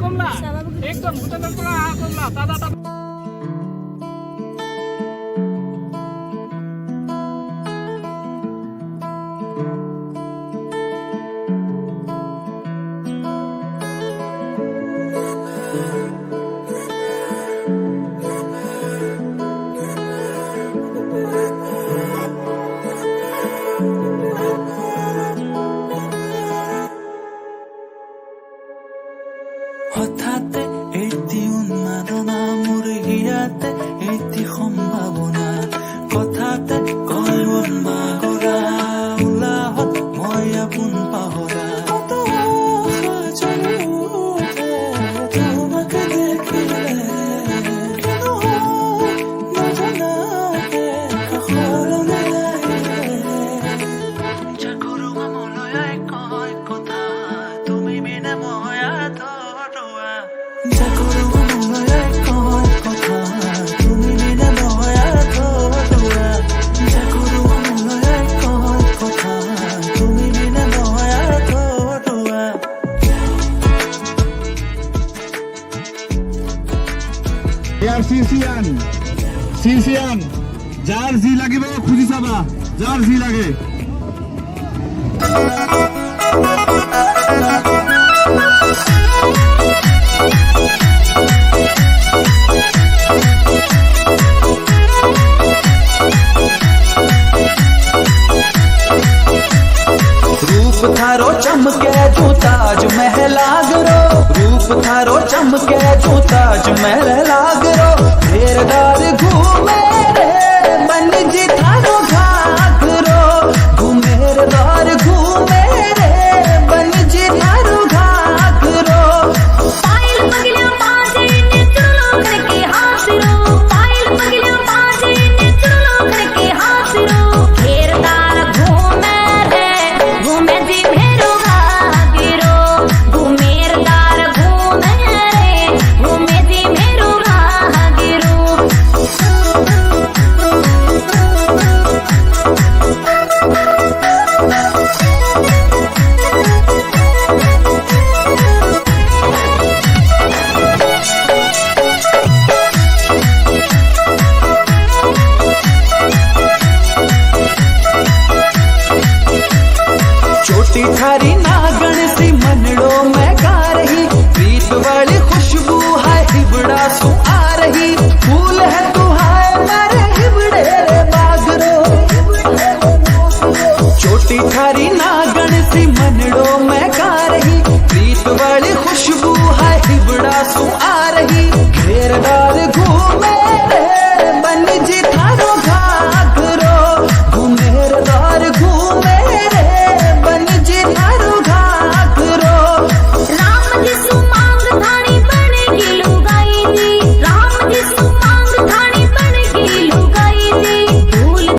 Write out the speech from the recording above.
Kumla. Ekdom hutan pula kumla. Tada. হঠাতে এটি উন্মাদনা মোৰ হিয়াতে এটি সম্ভাৱনা কথাতে কয় উন্মাগৰা উলাহত মই আপোন পাহৰা তোমাকে দেখিলে নজনাকে কাষলৈ চাকৰু মনলৈ কয় কথা তুমি বিনে মই আধৰুৱা চিনচিয়ান যাৰ যি লাগিব খুজি চাবা যাৰ যি লাগে रूप थारो चमके जो ताज महल लागरो रूप थारो चमके जो ताज महल लागरो घेरदार घूमे रे मन जी थारो घाघरो घूमेरदार घूमे रे मन जी थारो घाघरो पायल पगलिया बाजे ने चलो करके हासिरो पायल पगलिया बाजे ने चलो करके हासिरो घेरदार घूमे रे घूमे जी मेरो गागिरो घूमेरदार घूमे रे घूमे जी मेरो गागिरो चोटी थारी ना